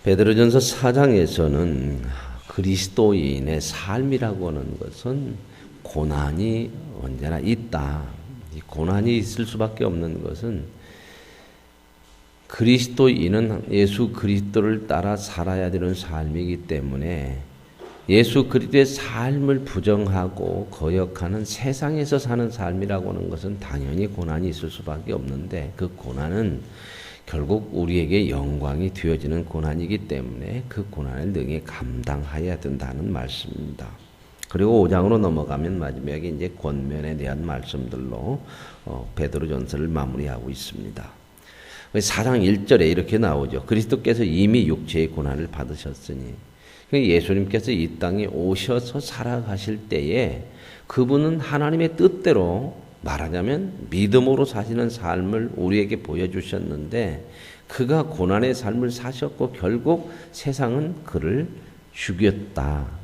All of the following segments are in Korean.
베드로전서 4장에서는 그리스도인의 삶이라고 하는 것은 고난이 언제나 있다. 이 고난이 있을 수밖에 없는 것은 그리스도인은 예수 그리스도를 따라 살아야 되는 삶이기 때문에 예수 그리스도의 삶을 부정하고 거역하는 세상에서 사는 삶이라고 하는 것은 당연히 고난이 있을 수밖에 없는데, 그 고난은 결국 우리에게 영광이 되어지는 고난이기 때문에 그 고난을 능히 감당해야 된다는 말씀입니다. 그리고 5장으로 넘어가면 마지막에 이제 권면에 대한 말씀들로 베드로전서를 마무리하고 있습니다. 4장 1절에 이렇게 나오죠. 그리스도께서 이미 육체의 고난을 받으셨으니, 예수님께서 이 땅에 오셔서 살아가실 때에 그분은 하나님의 뜻대로 말하자면 믿음으로 사시는 삶을 우리에게 보여주셨는데, 그가 고난의 삶을 사셨고 결국 세상은 그를 죽였다.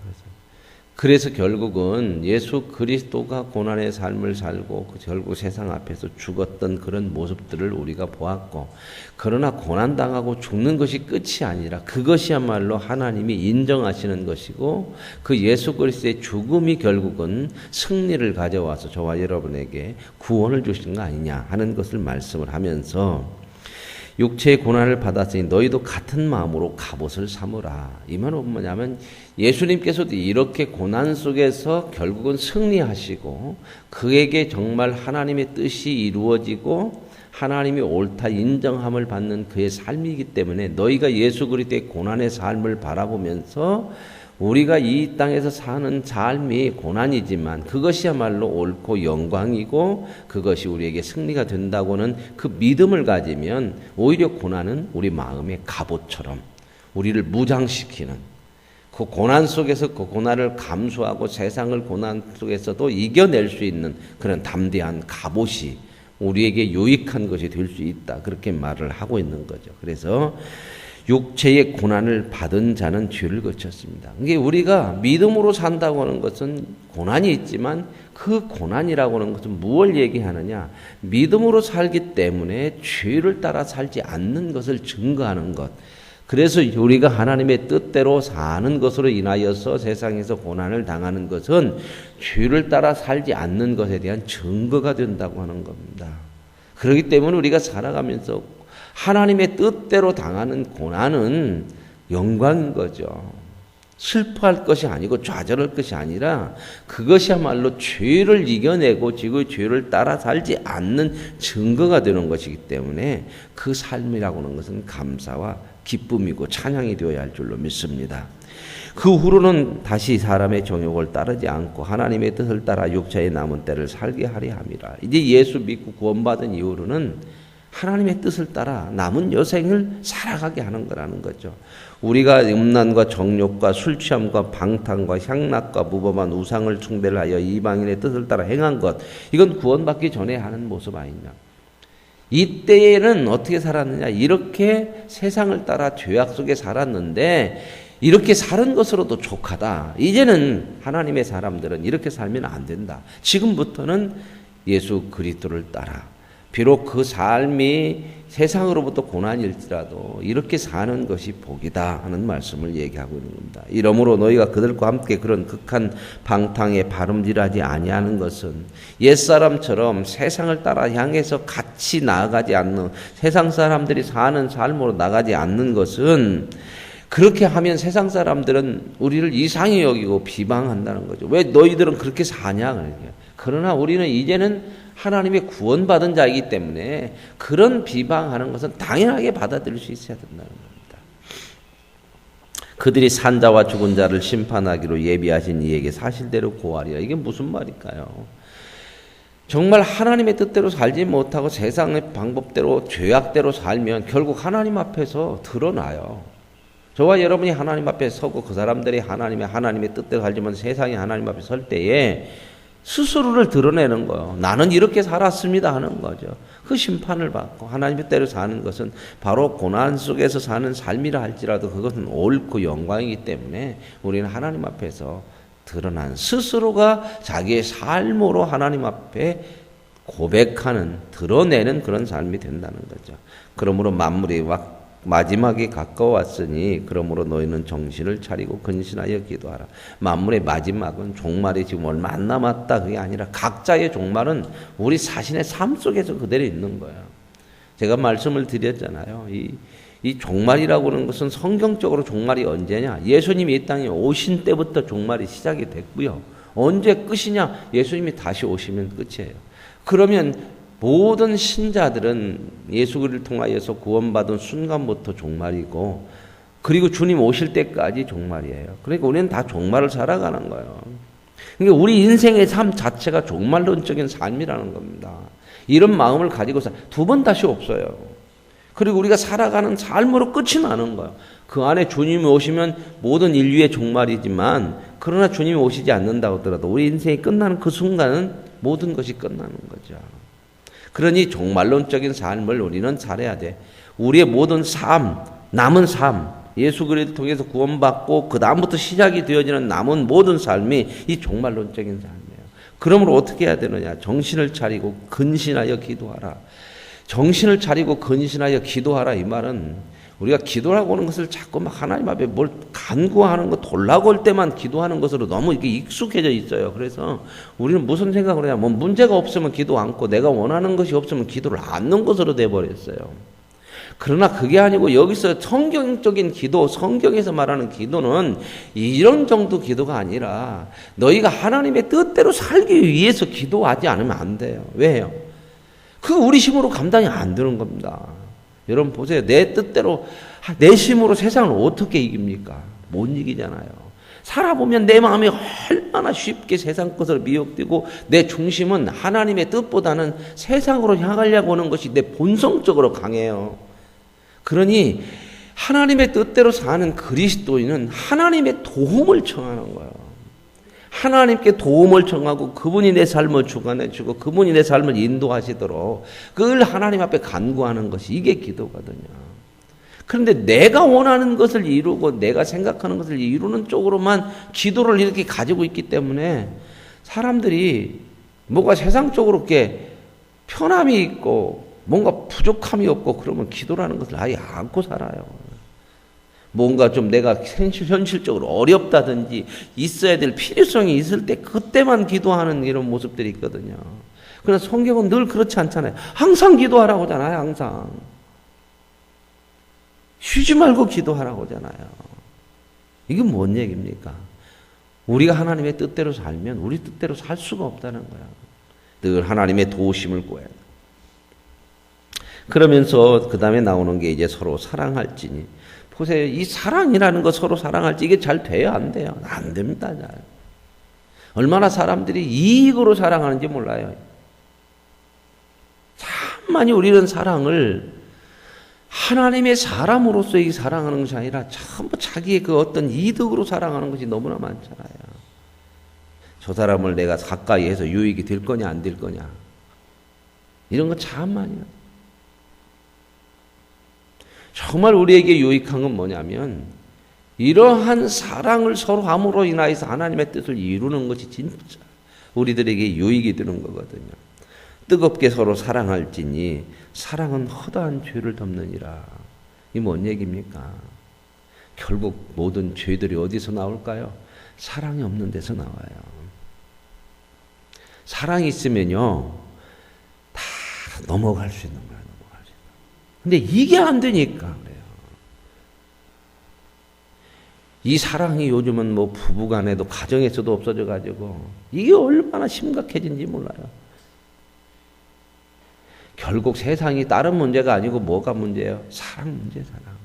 그래서 결국은 예수 그리스도가 고난의 삶을 살고 결국 세상 앞에서 죽었던 그런 모습들을 우리가 보았고, 그러나 고난당하고 죽는 것이 끝이 아니라 그것이야말로 하나님이 인정하시는 것이고, 그 예수 그리스도의 죽음이 결국은 승리를 가져와서 저와 여러분에게 구원을 주신 거 아니냐 하는 것을 말씀을 하면서, 육체의 고난을 받았으니 너희도 같은 마음으로 갑옷을 삼으라. 이 말은 뭐냐면 예수님께서도 이렇게 고난 속에서 결국은 승리하시고 그에게 정말 하나님의 뜻이 이루어지고 하나님이 옳다 인정함을 받는 그의 삶이기 때문에, 너희가 예수 그리스도의 고난의 삶을 바라보면서 우리가 이 땅에서 사는 삶이 고난이지만 그것이야말로 옳고 영광이고 그것이 우리에게 승리가 된다고는 그 믿음을 가지면 오히려 고난은 우리 마음의 갑옷처럼 우리를 무장시키는, 그 고난 속에서 그 고난을 감수하고 세상을 고난 속에서도 이겨낼 수 있는 그런 담대한 갑옷이 우리에게 유익한 것이 될 수 있다. 그렇게 말을 하고 있는 거죠. 그래서 육체의 고난을 받은 자는 죄를 거쳤습니다. 이게 우리가 믿음으로 산다고 하는 것은 고난이 있지만 그 고난이라고 하는 것은 무엇을 얘기하느냐? 믿음으로 살기 때문에 죄를 따라 살지 않는 것을 증거하는 것. 그래서 우리가 하나님의 뜻대로 사는 것으로 인하여서 세상에서 고난을 당하는 것은 죄를 따라 살지 않는 것에 대한 증거가 된다고 하는 겁니다. 그렇기 때문에 우리가 살아가면서 하나님의 뜻대로 당하는 고난은 영광인 거죠. 슬퍼할 것이 아니고 좌절할 것이 아니라 그것이야말로 죄를 이겨내고 지구의 죄를 따라 살지 않는 증거가 되는 것이기 때문에 그 삶이라고 하는 것은 감사와 기쁨이고 찬양이 되어야 할 줄로 믿습니다. 그 후로는 다시 사람의 정욕을 따르지 않고 하나님의 뜻을 따라 육체의 남은 때를 살게 하려 함이라. 이제 예수 믿고 구원받은 이후로는 하나님의 뜻을 따라 남은 여생을 살아가게 하는 거라는 거죠. 우리가 음란과 정욕과 술 취함과 방탕과 향락과 무범한 우상을 숭배를 하여 이방인의 뜻을 따라 행한 것, 이건 구원받기 전에 하는 모습 아니냐. 이때에는 어떻게 살았느냐, 이렇게 세상을 따라 죄악 속에 살았는데 이렇게 사는 것으로도 족하다. 이제는 하나님의 사람들은 이렇게 살면 안 된다. 지금부터는 예수 그리스도를 따라, 비록 그 삶이 세상으로부터 고난일지라도 이렇게 사는 것이 복이다 하는 말씀을 얘기하고 있는 겁니다. 이러므로 너희가 그들과 함께 그런 극한 방탕에 바름질하지 아니하는 것은 옛사람처럼 세상을 따라 향해서 같이 나아가지 않는, 세상 사람들이 사는 삶으로 나가지 않는 것은, 그렇게 하면 세상 사람들은 우리를 이상히 여기고 비방한다는 거죠. 왜 너희들은 그렇게 사냐. 그러나 우리는 이제는 하나님의 구원받은 자이기 때문에 그런 비방하는 것은 당연하게 받아들일 수 있어야 된다는 겁니다. 그들이 산 자와 죽은 자를 심판하기로 예비하신 이에게 사실대로 고하리라. 이게 무슨 말일까요? 정말 하나님의 뜻대로 살지 못하고 세상의 방법대로 죄악대로 살면 결국 하나님 앞에서 드러나요. 저와 여러분이 하나님 앞에 서고 그 사람들이 하나님의 뜻대로 살지만 세상이 하나님 앞에 설 때에 스스로를 드러내는 거예요. 나는 이렇게 살았습니다 하는 거죠. 그 심판을 받고 하나님의 뜻대로 사는 것은 바로 고난 속에서 사는 삶이라 할지라도 그것은 옳고 영광이기 때문에 우리는 하나님 앞에서 드러난, 스스로가 자기의 삶으로 하나님 앞에 고백하는, 드러내는 그런 삶이 된다는 거죠. 그러므로 만물이 마지막에 가까워왔으니 그러므로 너희는 정신을 차리고 근신하여 기도하라. 만물의 마지막은 종말이 지금 얼마 안 남았다 그게 아니라 각자의 종말은 우리 자신의 삶 속에서 그대로 있는 거예요. 제가 말씀을 드렸잖아요. 이 종말이라고 하는 것은 성경적으로 종말이 언제냐? 예수님이 이 땅에 오신 때부터 종말이 시작이 됐고요. 언제 끝이냐? 예수님이 다시 오시면 끝이에요. 그러면 모든 신자들은 예수 그리스도를 통하여서 구원받은 순간부터 종말이고 그리고 주님 오실 때까지 종말이에요. 그러니까 우리는 다 종말을 살아가는 거예요. 그러니까 우리 인생의 삶 자체가 종말론적인 삶이라는 겁니다. 이런 마음을 가지고서 두 번 다시 없어요. 그리고 우리가 살아가는 삶으로 끝이 나는 거예요. 그 안에 주님이 오시면 모든 인류의 종말이지만 그러나 주님이 오시지 않는다고 하더라도 우리 인생이 끝나는 그 순간은 모든 것이 끝나는 거죠. 그러니 종말론적인 삶을 우리는 살아야 돼. 우리의 모든 삶, 남은 삶, 예수 그리스도를 통해서 구원받고 그 다음부터 시작이 되어지는 남은 모든 삶이 이 종말론적인 삶이에요. 그러므로 어떻게 해야 되느냐? 정신을 차리고 근신하여 기도하라. 정신을 차리고 근신하여 기도하라 이 말은 우리가 기도라고 하는 것을 자꾸 막 하나님 앞에 뭘 간구하는 거 돌아올 때만 기도하는 것으로 너무 이렇게 익숙해져 있어요. 그래서 우리는 무슨 생각을 해야 뭐 문제가 없으면 기도 않고 내가 원하는 것이 없으면 기도를 않는 것으로 돼버렸어요. 그러나 그게 아니고 여기서 성경적인 기도, 성경에서 말하는 기도는 이런 정도 기도가 아니라 너희가 하나님의 뜻대로 살기 위해서 기도하지 않으면 안 돼요. 왜요? 그 우리 힘으로 감당이 안 되는 겁니다. 여러분 보세요. 내 뜻대로 내 힘으로 세상을 어떻게 이깁니까? 못 이기잖아요. 살아보면 내 마음이 얼마나 쉽게 세상 것으로 미혹되고 내 중심은 하나님의 뜻보다는 세상으로 향하려고 하는 것이 내 본성적으로 강해요. 그러니 하나님의 뜻대로 사는 그리스도인은 하나님의 도움을 청하는 거예요. 하나님께 도움을 청하고 그분이 내 삶을 주관해 주고 그분이 내 삶을 인도하시도록 그걸 하나님 앞에 간구하는 것이 이게 기도거든요. 그런데 내가 원하는 것을 이루고 내가 생각하는 것을 이루는 쪽으로만 기도를 이렇게 가지고 있기 때문에 사람들이 뭐가 세상적으로 이렇게 편함이 있고 뭔가 부족함이 없고 그러면 기도라는 것을 아예 않고 살아요. 뭔가 좀 내가 현실적으로 어렵다든지 있어야 될 필요성이 있을 때 그때만 기도하는 이런 모습들이 있거든요. 그러나 성경은 늘 그렇지 않잖아요. 항상 기도하라고 하잖아요. 항상. 쉬지 말고 기도하라고 하잖아요. 이게 뭔 얘기입니까? 우리가 하나님의 뜻대로 살면 우리 뜻대로 살 수가 없다는 거야. 늘 하나님의 도우심을 구해야 돼. 그러면서 그 다음에 나오는 게 이제 서로 사랑할지니 보세요. 이 사랑이라는 거 서로 사랑할지 이게 잘 돼요? 안 돼요? 안 됩니다. 잘. 얼마나 사람들이 이익으로 사랑하는지 몰라요. 참 많이 우리는 사랑을 하나님의 사람으로서 이 사랑하는 것이 아니라 전부 자기의 그 어떤 이득으로 사랑하는 것이 너무나 많잖아요. 저 사람을 내가 가까이 해서 유익이 될 거냐 안 될 거냐 이런 거 참 많이 해요. 정말 우리에게 유익한 건 뭐냐면 이러한 사랑을 서로 함으로 인하여서 하나님의 뜻을 이루는 것이 진짜 우리들에게 유익이 되는 거거든요. 뜨겁게 서로 사랑할지니 사랑은 허다한 죄를 덮느니라. 이 뭔 얘기입니까? 결국 모든 죄들이 어디서 나올까요? 사랑이 없는 데서 나와요. 사랑이 있으면요 다 넘어갈 수 있는 거예요. 근데 이게 안 되니까 그래요. 이 사랑이 요즘은 뭐 부부간에도 가정에서도 없어져 가지고 이게 얼마나 심각해진지 몰라요. 결국 세상이 다른 문제가 아니고 뭐가 문제예요? 사랑 문제, 사랑.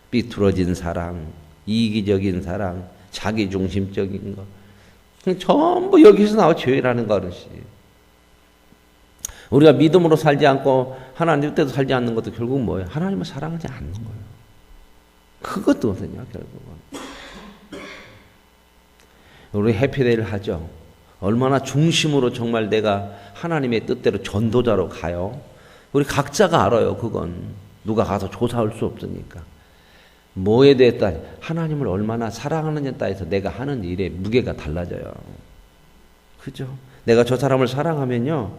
삐뚤어진 사랑, 이기적인 사랑, 자기중심적인 거. 전부 여기서 나와 죄라는 것이. 우리가 믿음으로 살지 않고 하나님 뜻대로 살지 않는 것도 결국은 뭐예요? 하나님을 사랑하지 않는 거예요. 그것도거든요, 결국은. 우리 해피데이를 하죠. 얼마나 중심으로 정말 내가 하나님의 뜻대로 전도자로 가요. 우리 각자가 알아요, 그건. 누가 가서 조사할 수 없으니까. 뭐에 대해 따라 하나님을 얼마나 사랑하느냐에 따라서 내가 하는 일의 무게가 달라져요. 그죠? 내가 저 사람을 사랑하면요.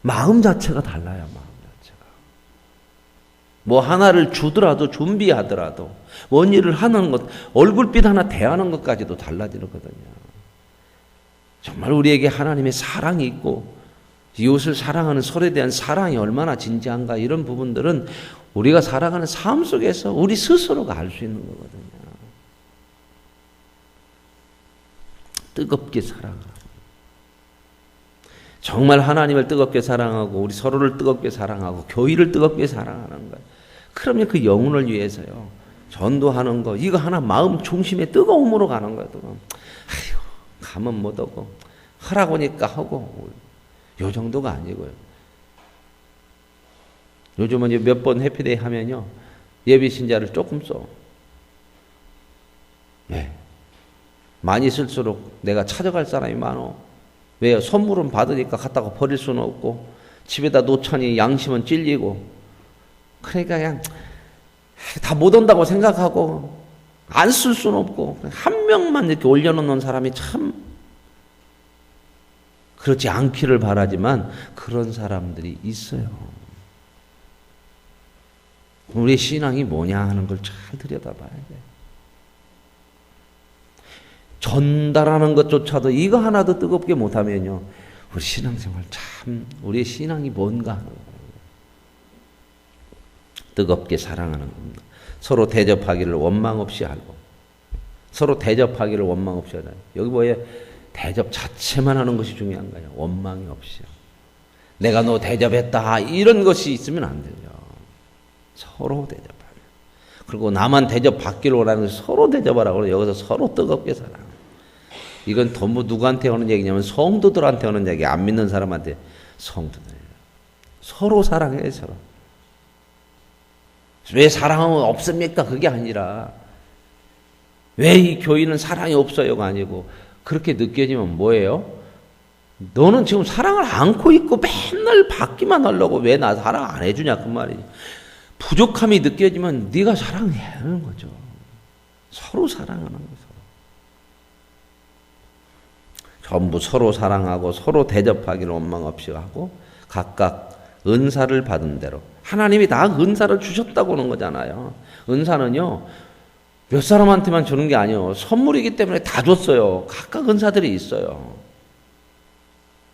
마음 자체가 달라요. 마음 자체가. 뭐 하나를 주더라도 준비하더라도 뭔 일을 하는 것, 얼굴빛 하나 대하는 것까지도 달라지거든요. 정말 우리에게 하나님의 사랑이 있고 이웃을 사랑하는 서로에 대한 사랑이 얼마나 진지한가 이런 부분들은 우리가 살아가는 삶 속에서 우리 스스로가 알 수 있는 거거든요. 뜨겁게 사랑하고 정말 하나님을 뜨겁게 사랑하고 우리 서로를 뜨겁게 사랑하고 교회를 뜨겁게 사랑하는 거예요. 그러면 그 영혼을 위해서요. 전도하는 거 이거 하나 마음 중심에 뜨거움으로 가는 거예요. 아휴 가면 못하고 하라고 하니까 하고 요 정도가 아니고요. 요즘은 몇 번 해피데이 하면요. 예비 신자를 조금 써. 네. 많이 쓸수록 내가 찾아갈 사람이 많어. 왜요? 선물은 받으니까 갖다가 버릴 수는 없고 집에다 놓자니 양심은 찔리고 그러니까 그냥 다 못 온다고 생각하고 안 쓸 수는 없고 한 명만 이렇게 올려놓는 사람이 참 그렇지 않기를 바라지만 그런 사람들이 있어요. 우리 신앙이 뭐냐 하는 걸 잘 들여다봐야 돼요. 전달하는 것조차도 이거 하나도 뜨겁게 못하면요. 우리 신앙생활 참 우리의 신앙이 뭔가 하는 거예요. 뜨겁게 사랑하는 겁니다. 서로 대접하기를 원망 없이 하고 서로 대접하기를 원망 없이 하잖아요. 여기 뭐예요? 대접 자체만 하는 것이 중요한 거예요. 원망이 없이요. 내가 너 대접했다 이런 것이 있으면 안 돼요. 서로 대접하며 그리고 나만 대접받기를 원하는 것이 서로 대접하라고 여기서 서로 뜨겁게 사랑. 이건 전부 누구한테 오는 얘기냐면 성도들한테 오는 얘기. 안 믿는 사람한테 성도들이에요. 서로 사랑해요. 서로. 왜 사랑은 없습니까? 그게 아니라 왜 이 교인은 사랑이 없어요가 아니고 그렇게 느껴지면 뭐예요? 너는 지금 사랑을 안고 있고 맨날 받기만 하려고 왜 나 사랑 안 해주냐 그 말이지. 부족함이 느껴지면 네가 사랑해야 하는 거죠. 서로 사랑하는 거죠. 전부 서로 사랑하고 서로 대접하기를 원망 없이 하고 각각 은사를 받은 대로 하나님이 다 은사를 주셨다고 하는 거잖아요. 은사는요 몇 사람한테만 주는 게 아니에요. 선물이기 때문에 다 줬어요. 각각 은사들이 있어요.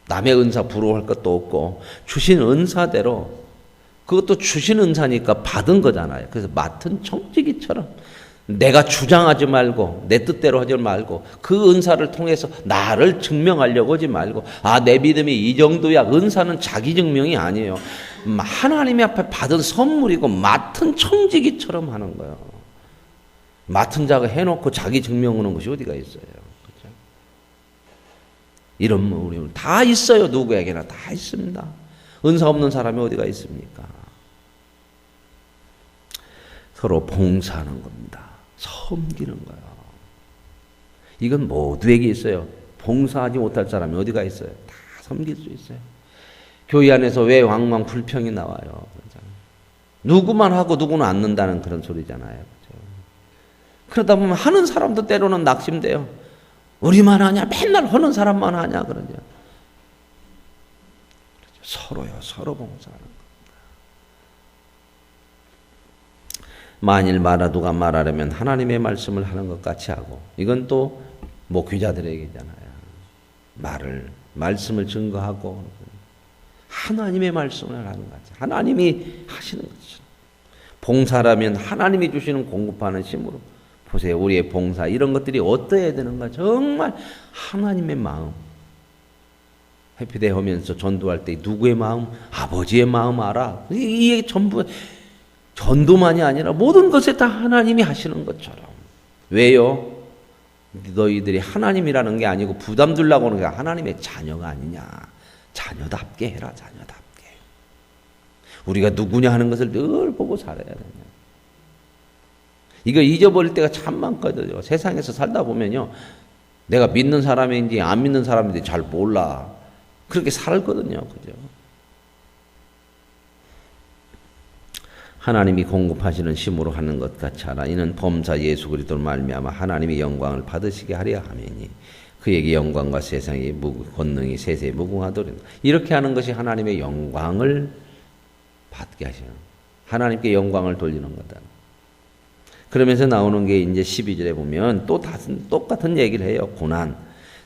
남의 은사 부러워할 것도 없고 주신 은사대로 그것도 주신 은사니까 받은 거잖아요. 그래서 맡은 청지기처럼 내가 주장하지 말고 내 뜻대로 하지 말고 그 은사를 통해서 나를 증명하려고 하지 말고 아, 내 믿음이 이 정도야. 은사는 자기 증명이 아니에요. 하나님의 앞에 받은 선물이고 맡은 청지기처럼 하는 거예요. 맡은 자가 해놓고 자기 증명하는 것이 어디가 있어요. 그렇죠? 이런 우리 다 있어요. 누구에게나 다 있습니다. 은사 없는 사람이 어디가 있습니까? 서로 봉사하는 겁니다. 섬기는 거예요. 이건 모두에게 있어요. 봉사하지 못할 사람이 어디가 있어요? 다 섬길 수 있어요. 교회 안에서 왜 왕왕 불평이 나와요? 누구만 하고 누구는 안 는다는 그런 소리잖아요. 그렇죠? 그러다 보면 하는 사람도 때로는 낙심돼요. 우리만 하냐? 맨날 하는 사람만 하냐? 그러죠. 서로요. 서로 봉사하는 겁니다. 만일 누가 말하려면 하나님의 말씀을 하는 것 같이 하고 이건 또 목회자들에게잖아요. 말씀을 증거하고 하나님의 말씀을 하는 거죠. 하나님이 하시는 거죠. 봉사라면 하나님이 주시는 공급하는 힘으로 보세요. 우리의 봉사 이런 것들이 어떠해야 되는가? 정말 하나님의 마음. 해피데이 하면서 전도할 때 누구의 마음? 아버지의 마음 알아. 이게 전부 전도만이 아니라 모든 것에 다 하나님이 하시는 것처럼. 왜요? 너희들이 하나님이라는 게 아니고 부담 주려고 하는 게 하나님의 자녀가 아니냐. 자녀답게 해라. 자녀답게. 우리가 누구냐 하는 것을 늘 보고 살아야 되냐. 이거 잊어버릴 때가 참 많거든요. 세상에서 살다 보면요. 내가 믿는 사람인지 안 믿는 사람인지 잘 몰라. 그렇게 살거든요. 그죠? 하나님이 공급하시는 힘으로 하는 것 같이 하라. 이는 범사 예수 그리스도로 말미암아 하나님의 영광을 받으시게 하려 함이니 그에게 영광과 세상의 권능이 세세에 무궁하도록. 이렇게 하는 것이 하나님의 영광을 받게 하시는. 하나님께 영광을 돌리는 거다. 그러면서 나오는 게 이제 12절에 보면 또 똑같은 얘기를 해요. 고난.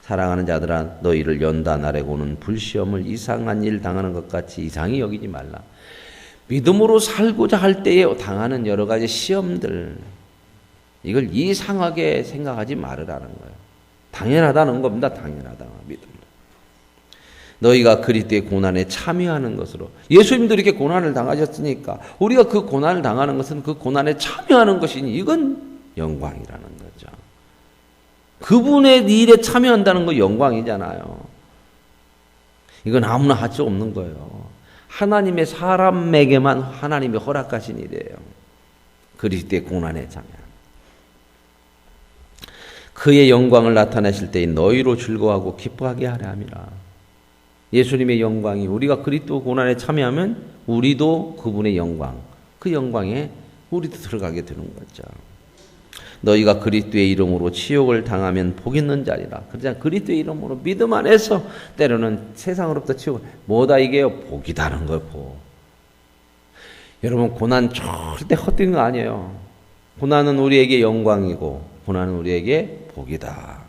사랑하는 자들아 너희를 연단 아래 고는 불시험을 이상한 일 당하는 것 같이 이상히 여기지 말라. 믿음으로 살고자 할 때에 당하는 여러 가지 시험들, 이걸 이상하게 생각하지 말으라는 거예요. 당연하다는 겁니다. 당연하다. 믿음. 너희가 그리스도의 고난에 참여하는 것으로. 예수님도 이렇게 고난을 당하셨으니까 우리가 그 고난을 당하는 것은 그 고난에 참여하는 것이니 이건 영광이라는 거죠. 그분의 일에 참여한다는 거 영광이잖아요. 이건 아무나 할 수 없는 거예요. 하나님의 사람에게만 하나님이 허락하신 일이에요. 그리스도의 고난에 참여하는. 그의 영광을 나타내실 때에 너희로 즐거워하고 기뻐하게 하려 함이라. 예수님의 영광이 우리가 그리스도 고난에 참여하면 우리도 그분의 영광, 그 영광에 우리도 들어가게 되는 거죠. 너희가 그리스도의 이름으로 치욕을 당하면 복 있는 자리라. 그러자 그리스도의 이름으로 믿음 안에서 때로는 세상으로부터 치욕을 뭐다 이게요? 복이다는 거예요. 복. 여러분 고난 절대 헛된 거 아니에요. 고난은 우리에게 영광이고 고난은 우리에게 복이다.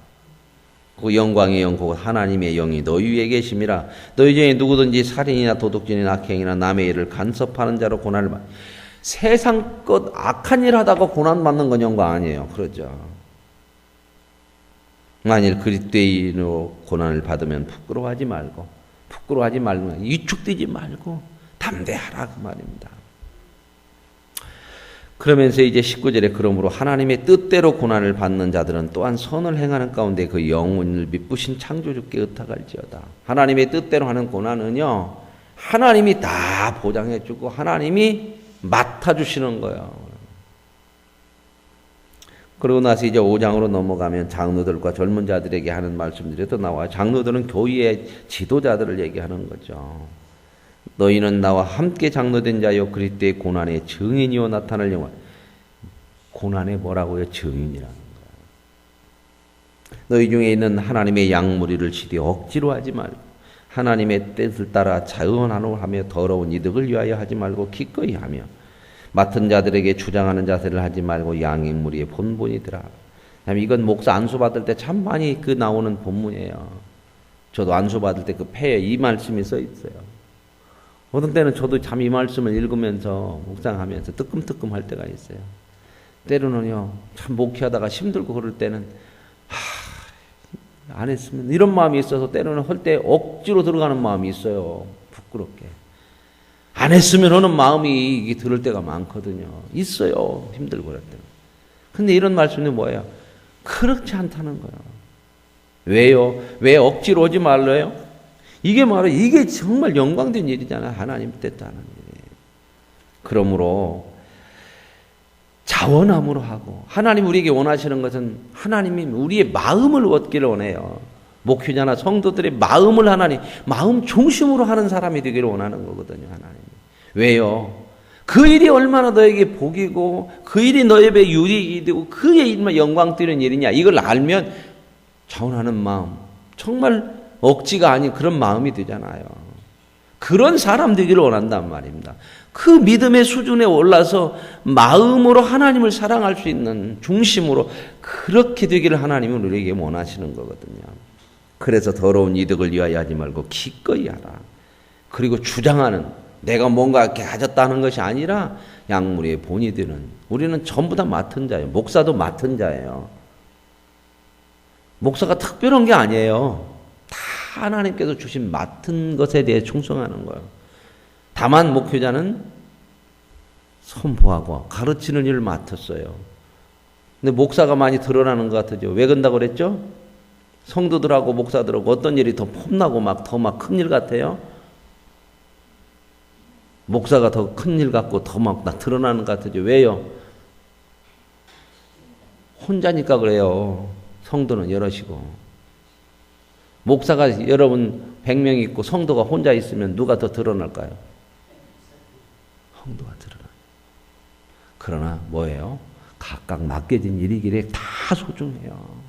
그 영광의 영, 곧 하나님의 영이 너희 위에 계심이라. 너희 중에 누구든지 살인이나 도둑질이나 악행이나 남의 일을 간섭하는 자로 고난을 받. 세상 것 악한 일 하다가 고난 받는 건 영광 아니에요. 그러죠. 만일 그리스도의 이름으로 고난을 받으면 부끄러워하지 말고 위축되지 말고 담대하라 그 말입니다. 그러면서 이제 19절에 그러므로 하나님의 뜻대로 고난을 받는 자들은 또한 선을 행하는 가운데 그 영혼을 미쁘신 창조주께 의탁할지어다. 하나님의 뜻대로 하는 고난은요, 하나님이 다 보장해주고 하나님이 맡아주시는 거예요. 그러고 나서 이제 5장으로 넘어가면 장로들과 젊은 자들에게 하는 말씀들이 또 나와요. 장로들은 교회의 지도자들을 얘기하는 거죠. 너희는 나와 함께 장로된 자여 그리스도의 고난의 증인이요 나타날 영광. 고난의 뭐라고요? 증인이라는 거예요. 너희 중에 있는 하나님의 양무리를 치되 억지로 하지 말고 하나님의 뜻을 따라 자원하노 하며 더러운 이득을 위하여 하지 말고 기꺼이 하며 맡은 자들에게 주장하는 자세를 하지 말고 양의 무리의 본분이더라. 이건 목사 안수 받을 때 참 많이 그 나오는 본문이에요. 저도 안수 받을 때 그 폐에 이 말씀이 써 있어요. 어떤 때는 저도 참 이 말씀을 읽으면서 묵상하면서 뜨끔뜨끔 할 때가 있어요. 때로는요, 참 목회하다가 힘들고 그럴 때는 안 했으면 이런 마음이 있어서 때로는 할 때 억지로 들어가는 마음이 있어요. 부끄럽게. 안 했으면 하는 마음이 들을 때가 많거든요. 있어요. 힘들고 그럴 때는. 근데 이런 말씀이 뭐예요? 그렇지 않다는 거예요. 왜요? 왜 억지로 오지 말래요? 이게 정말 영광된 일이잖아요. 하나님 뜻대로 하는 일이에요. 그러므로 자원함으로 하고 하나님 우리에게 원하시는 것은 하나님이 우리의 마음을 얻기를 원해요. 목회자나 성도들의 마음을 마음 중심으로 하는 사람이 되기를 원하는 거거든요. 하나님. 왜요? 그 일이 얼마나 너에게 복이고 그 일이 너에게 유익이 되고 그의 일만 영광 되는 일이냐 이걸 알면 자원하는 마음 정말 억지가 아닌 그런 마음이 되잖아요. 그런 사람 되기를 원한단 말입니다. 그 믿음의 수준에 올라서 마음으로 하나님을 사랑할 수 있는 중심으로 그렇게 되기를 하나님은 우리에게 원하시는 거거든요. 그래서 더러운 이득을 위하여 하지 말고 기꺼이 하라. 그리고 주장하는 내가 뭔가 이렇게 가졌다는 것이 아니라 양무리의 본이 되는 우리는 전부 다 맡은 자예요. 목사도 맡은 자예요. 목사가 특별한 게 아니에요. 다 하나님께서 주신 맡은 것에 대해 충성하는 거예요. 다만 목회자는 선포하고 가르치는 일을 맡았어요. 근데 목사가 많이 드러나는 것 같죠. 왜 그런다고 그랬죠? 성도들하고 목사들하고 어떤 일이 더 폼나고 더 큰 일 같아요? 목사가 더 큰 일 같고 더 드러나는 것 같죠. 왜요? 혼자니까 그래요. 성도는 여럿이고. 목사가 여러분 100명 있고 성도가 혼자 있으면 누가 더 드러날까요? 성도가 드러나요. 그러나 뭐예요? 각각 맡겨진 일이기에 다 소중해요.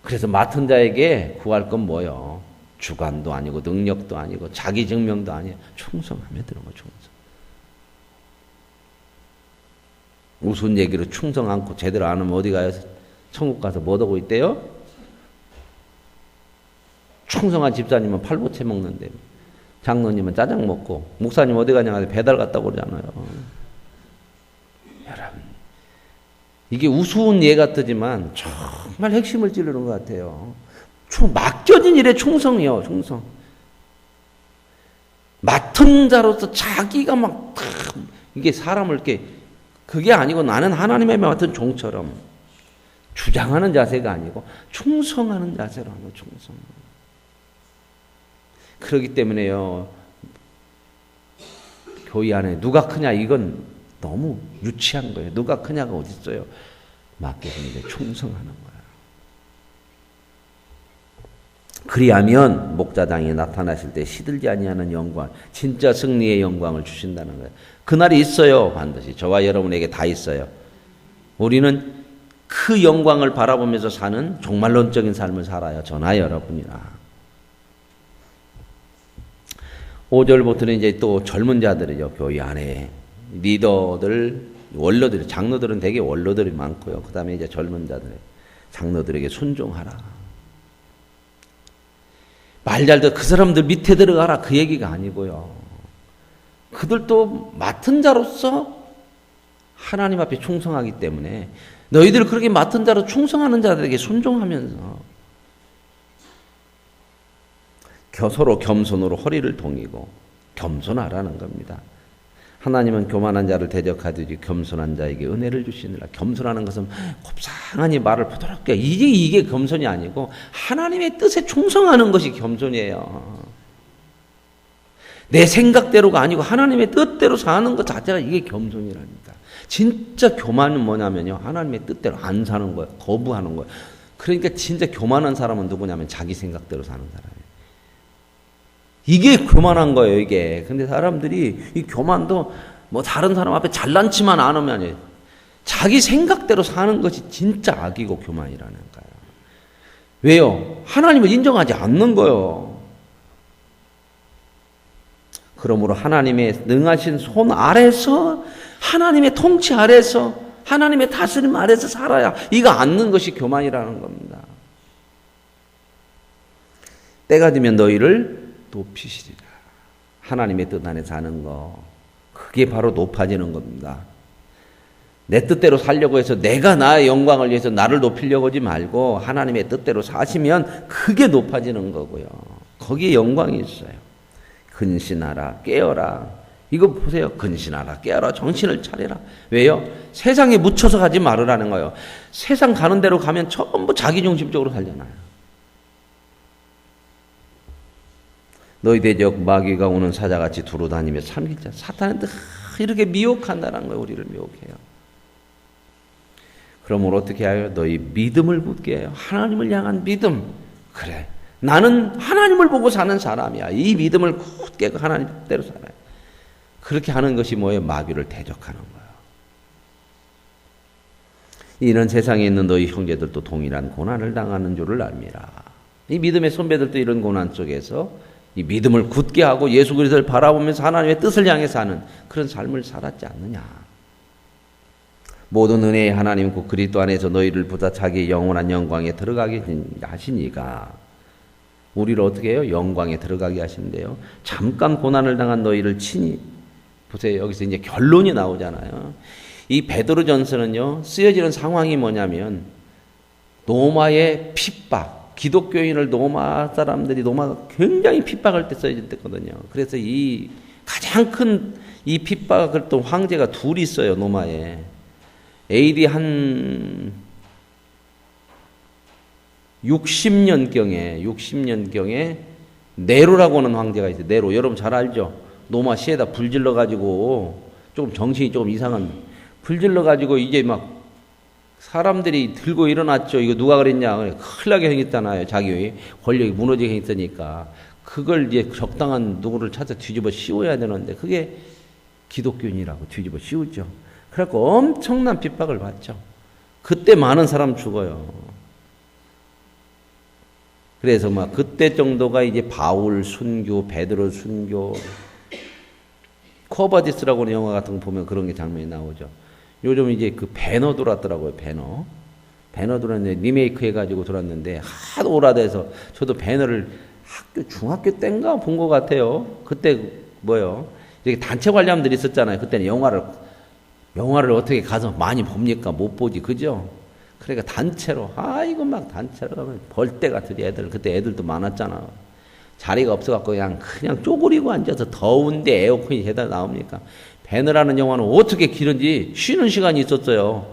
그래서 맡은 자에게 구할 건 뭐예요? 주관도 아니고 능력도 아니고 자기 증명도 아니에요. 충성하면 되는 거 충성. 우스운 얘기로 충성 않고 제대로 안 하면 어디 가요? 천국 가서 뭐 하고 있대요? 충성한 집사님은 팔보채 먹는데, 장로님은 짜장 먹고, 목사님 어디 가냐 하는데 배달 갔다고 그러잖아요. 여러분, 이게 우스운 예 같지만 정말 핵심을 찌르는 것 같아요. 맡겨진 일에 충성이요, 충성. 맡은 자로서 자기가 막 이게 사람을 이렇게 그게 아니고 나는 하나님의 맡은 종처럼 주장하는 자세가 아니고 충성하는 자세로 하는 충성. 그렇기 때문에요, 교회 안에 누가 크냐 이건 너무 유치한 거예요. 누가 크냐가 어디 있어요? 맡겨진 일에 충성하는 거예요. 그리하면 목자당이 나타나실 때 시들지 아니하는 영광, 진짜 승리의 영광을 주신다는 거예요. 그날이 있어요. 반드시 저와 여러분에게 다 있어요. 우리는 그 영광을 바라보면서 사는 종말론적인 삶을 살아요. 저나 여러분이나. 5절부터는 이제 또 젊은 자들이죠. 교회 안에 리더들, 원로들, 장로들은 되게 원로들이 많고요. 그 다음에 이제 젊은 자들, 장로들에게 순종하라. 말 잘 듣, 그 사람들 밑에 들어가라. 그 얘기가 아니고요. 그들도 맡은 자로서 하나님 앞에 충성하기 때문에 너희들 그렇게 맡은 자로 충성하는 자들에게 순종하면서 서로 겸손으로 허리를 동이고 겸손하라는 겁니다. 하나님은 교만한 자를 대적하듯이 겸손한 자에게 은혜를 주시느라. 겸손하는 것은 곱상하니 말을 부드럽게, 이게 겸손이 아니고 하나님의 뜻에 충성하는 것이 겸손이에요. 내 생각대로가 아니고 하나님의 뜻대로 사는 것 자체가 이게 겸손이랍니다. 진짜 교만은 뭐냐면요, 하나님의 뜻대로 안 사는 거예요. 거부하는 거예요. 그러니까 진짜 교만한 사람은 누구냐면 자기 생각대로 사는 사람이에요. 이게 교만한 거예요, 이게. 근데 사람들이 이 교만도 뭐 다른 사람 앞에 잘난 치만 않으면 자기 생각대로 사는 것이 진짜 악이고 교만이라는 거예요. 왜요? 하나님을 인정하지 않는 거예요. 그러므로 하나님의 능하신 손 아래서, 하나님의 통치 아래서, 하나님의 다스림 아래서 살아야 이거 않는 것이 교만이라는 겁니다. 때가 되면 너희를 높이시리라. 하나님의 뜻 안에 사는 거, 그게 바로 높아지는 겁니다. 내 뜻대로 살려고 해서 내가 나의 영광을 위해서 나를 높이려고 하지 말고 하나님의 뜻대로 사시면 그게 높아지는 거고요. 거기에 영광이 있어요. 근신하라, 깨어라. 이거 보세요. 근신하라, 깨어라, 정신을 차려라. 왜요? 세상에 묻혀서 가지 말으라는 거예요. 세상 가는 대로 가면 전부 자기중심적으로 살잖아요. 너희 대적 마귀가 오는 사자같이 두루다니며 삼킬자. 사탄은 이렇게 미혹한다는 거예요. 우리를 미혹해요. 그러므로 어떻게 해요? 너희 믿음을 굳게 해요. 하나님을 향한 믿음. 그래, 나는 하나님을 보고 사는 사람이야. 이 믿음을 굳게 하나님 뜻대로 살아요. 그렇게 하는 것이 뭐예요? 마귀를 대적하는 거예요. 이는 세상에 있는 너희 형제들도 동일한 고난을 당하는 줄을 알미라. 이 믿음의 선배들도 이런 고난 속에서 이 믿음을 굳게 하고 예수 그리스도를 바라보면서 하나님의 뜻을 향해 사는 그런 삶을 살았지 않느냐. 모든 은혜의 하나님 그 그리스도 안에서 너희를 보다 자기의 영원한 영광에 들어가게 하시니까. 우리를 어떻게 해요? 영광에 들어가게 하신대요. 잠깐 고난을 당한 너희를 친히 보세요. 여기서 이제 결론이 나오잖아요. 이 베드로전서는요, 쓰여지는 상황이 뭐냐면 로마의 핍박, 기독교인을 로마 사람들이 로마가 굉장히 핍박할 때 써졌거든요. 그래서 이 가장 큰 이 핍박을 또 황제가 둘이 있어요, 로마에. AD 한 60년경에 네로라고 하는 황제가 있어요. 네로, 여러분 잘 알죠? 로마 시에다 불질러 가지고 조금 정신이 조금 이상한, 불질러 가지고 이제 막 사람들이 들고 일어났죠. 이거 누가 그랬냐? 큰일 나게 생겼잖아요. 자기 권력이 무너지게 했으니까. 그걸 이제 적당한 누구를 찾아 뒤집어 씌워야 되는데 그게 기독교인이라고 뒤집어 씌우죠. 그래갖고 엄청난 핍박을 받죠. 그때 많은 사람 죽어요. 그래서 막 그때 정도가 이제 바울 순교, 베드로 순교, 코바디스라고 하는 영화 같은 거 보면 그런 게 장면이 나오죠. 요즘 이제 그 배너 돌았더라고요. 배너 돌았는데 리메이크 해가지고 돌았는데 하도 오라돼서 저도 배너를 중학교 때인가 본 것 같아요. 그때 뭐요? 이렇게 단체 관람들이 있었잖아요. 그때는 영화를 어떻게 가서 많이 봅니까? 못 보지, 그죠? 그러니까 단체로, 이거 막 단체로 가면 벌떼 같은 애들, 그때 애들도 많았잖아. 자리가 없어갖고 그냥 쪼그리고 앉아서 더운데 에어컨이 해다 나옵니까? 배너라는 영화는 어떻게 길은지 쉬는 시간이 있었어요.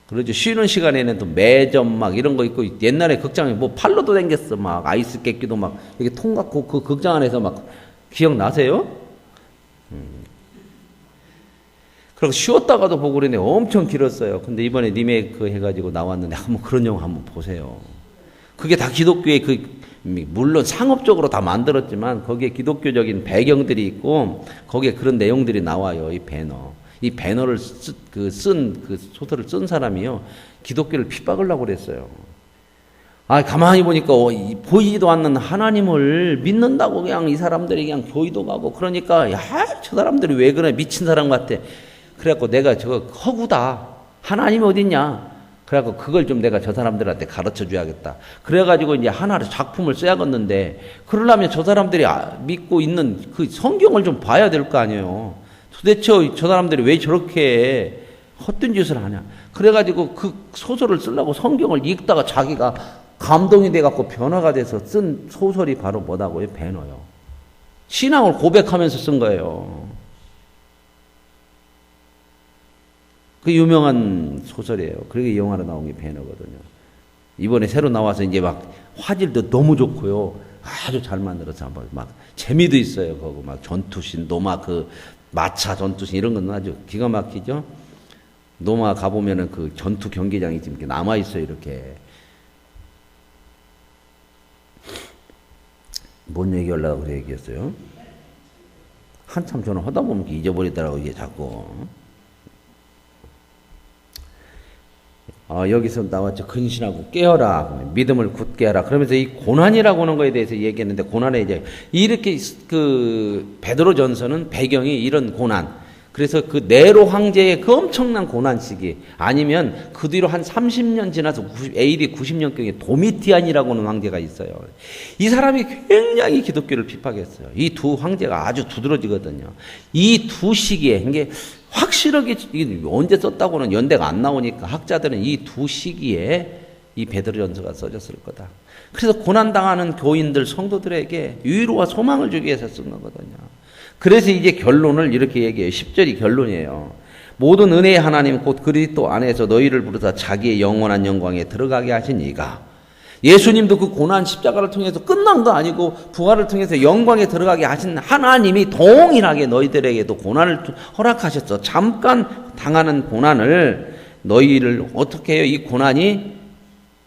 그러죠. 쉬는 시간에는 또 매점 막 이런 거 있고, 옛날에 극장에 뭐 팔로도 댕겼어. 막 아이스 깨끼도 막 이렇게 통 갖고 그 극장 안에서 막 기억나세요? 그리고 쉬었다가도 보고 그러네. 엄청 길었어요. 근데 이번에 리메이크 해가지고 나왔는데 한번 그런 영화 한번 보세요. 그게 다 기독교의 물론 상업적으로 다 만들었지만 거기에 기독교적인 배경들이 있고 거기에 그런 내용들이 나와요. 이 배너. 이 배너를 쓴 소설을 쓴 사람이요. 기독교를 핍박하려고 그랬어요. 가만히 보니까 보이지도 않는 하나님을 믿는다고 그냥 이 사람들이 그냥 교회도 가고 그러니까 저 사람들이 왜 그래 미친 사람 같아. 그래갖고 내가 저거 허구다. 하나님이 어딨냐. 그래갖고 그걸 좀 내가 저 사람들한테 가르쳐 줘야겠다. 그래가지고 이제 하나를 작품을 써야겠는데 그러려면 저 사람들이 믿고 있는 그 성경을 좀 봐야 될 거 아니에요. 도대체 저 사람들이 왜 저렇게 헛된 짓을 하냐. 그래가지고 그 소설을 쓰려고 성경을 읽다가 자기가 감동이 돼갖고 변화가 돼서 쓴 소설이 바로 뭐다고요? 배너요. 신앙을 고백하면서 쓴 거예요. 그 유명한 소설이에요. 그게 영화로 나온 게 배너거든요. 이번에 새로 나와서 이제 막 화질도 너무 좋고요. 아주 잘 만들어서 한번 막 재미도 있어요. 거기 막 전투신, 노마 마차 전투신 이런 건 아주 기가 막히죠. 노마 가보면은 그 전투 경기장이 지금 남아 있어요. 이렇게. 뭔 얘기하려고 그래 얘기했어요? 한참 저는 하다 보면 잊어버리더라고 이게 자꾸. 여기서 나왔죠. 근신하고 깨어라. 믿음을 굳게 하라. 그러면서 이 고난이라고 하는 거에 대해서 얘기했는데, 고난에 이제, 이렇게 베드로 전서는 배경이 이런 고난. 그래서 그 네로 황제의 그 엄청난 고난 시기, 아니면 그 뒤로 한 30년 지나서 AD 90년경에 도미티안이라고 하는 황제가 있어요. 이 사람이 굉장히 기독교를 핍박했어요. 이 두 황제가 아주 두드러지거든요. 이 두 시기에, 이게 확실하게 언제 썼다고는 연대가 안 나오니까 학자들은 이 두 시기에 이 베드로전서가 써졌을 거다. 그래서 고난당하는 교인들, 성도들에게 위로와 소망을 주기 위해서 쓴 거거든요. 그래서 이제 결론을 이렇게 얘기해요. 10절이 결론이에요. 모든 은혜의 하나님 곧 그리스도 안에서 너희를 부르사 자기의 영원한 영광에 들어가게 하신 이가, 예수님도 그 고난 십자가를 통해서 끝난 거 아니고 부활을 통해서 영광에 들어가게 하신 하나님이 동일하게 너희들에게도 고난을 허락하셨어. 잠깐 당하는 고난을 너희를 어떻게 해요? 이 고난이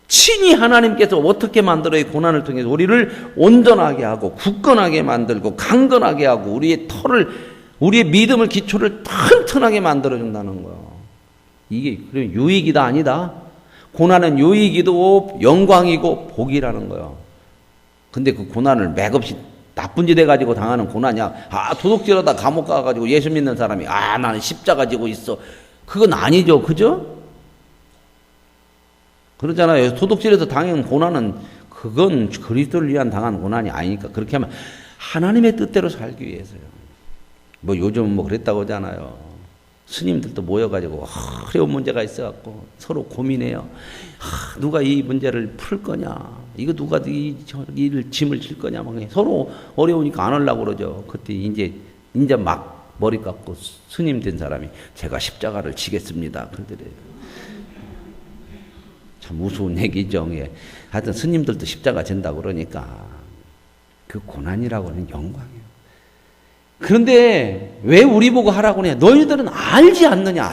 친히 하나님께서 어떻게 만들어 이 고난을 통해서 우리를 온전하게 하고 굳건하게 만들고 강건하게 하고 우리의 믿음을 기초를 튼튼하게 만들어 준다는 거예요. 이게 유익이다 아니다? 고난은 유익이고 영광이고 복이라는 거예요. 근데 그 고난을 맥없이 나쁜 짓 해가지고 당하는 고난이야. 도둑질하다 감옥 가가지고 예수 믿는 사람이 나는 십자가 지고 있어. 그건 아니죠. 그죠? 그러잖아요. 도둑질해서 당한 고난은 그건 그리스도를 위한 당한 고난이 아니니까. 그렇게 하면 하나님의 뜻대로 살기 위해서요. 뭐 요즘은 뭐 그랬다고 하잖아요. 스님들도 모여가지고 어려운 문제가 있어갖고 서로 고민해요. 누가 이 문제를 풀 거냐? 이거 누가 이 짐을 질 거냐? 막 서로 어려우니까 안 하려고 그러죠. 그때 이제 막 머리 깎고 스님 된 사람이 제가 십자가를 지겠습니다. 그러더래요. 참 무서운 얘기죠. 하여튼 스님들도 십자가 진다고 그러니까 그 고난이라고 하는 영광이에요. 그런데 왜 우리 보고 하라고 하냐? 너희들은 알지 않느냐?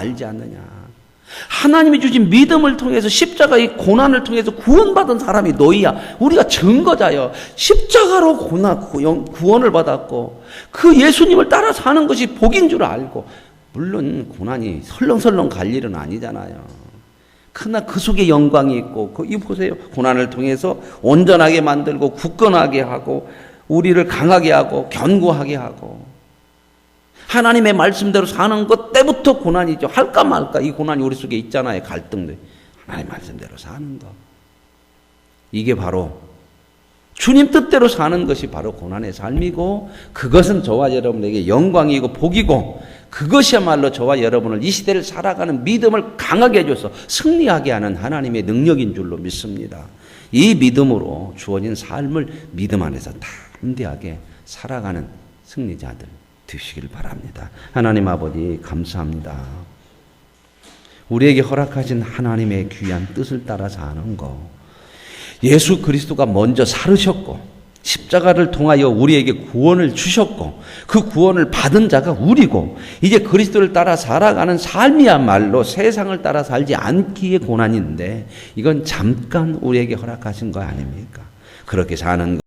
하나님이 주신 믿음을 통해서 십자가의 고난을 통해서 구원받은 사람이 너희야. 우리가 증거자요. 십자가로 구원을 받았고 그 예수님을 따라 사는 것이 복인 줄 알고, 물론 고난이 설렁설렁 갈 일은 아니잖아요. 그러나 그 속에 영광이 있고, 이 보세요. 고난을 통해서 온전하게 만들고 굳건하게 하고 우리를 강하게 하고 견고하게 하고 하나님의 말씀대로 사는 것 때문에 때부터 고난이죠. 할까 말까 이 고난이 우리 속에 있잖아요. 갈등도. 하나님 말씀대로 사는 거. 이게 바로 주님 뜻대로 사는 것이 바로 고난의 삶이고, 그것은 저와 여러분에게 영광이고 복이고, 그것이야말로 저와 여러분을 이 시대를 살아가는 믿음을 강하게 해줘서 승리하게 하는 하나님의 능력인 줄로 믿습니다. 이 믿음으로 주어진 삶을 믿음 안에서 담대하게 살아가는 승리자들 되시길 바랍니다. 하나님 아버지 감사합니다. 우리에게 허락하신 하나님의 귀한 뜻을 따라 사는 거, 예수 그리스도가 먼저 살으셨고 십자가를 통하여 우리에게 구원을 주셨고, 그 구원을 받은 자가 우리고, 이제 그리스도를 따라 살아가는 삶이야말로 세상을 따라 살지 않기의 고난인데, 이건 잠깐 우리에게 허락하신 거 아닙니까? 그렇게 사는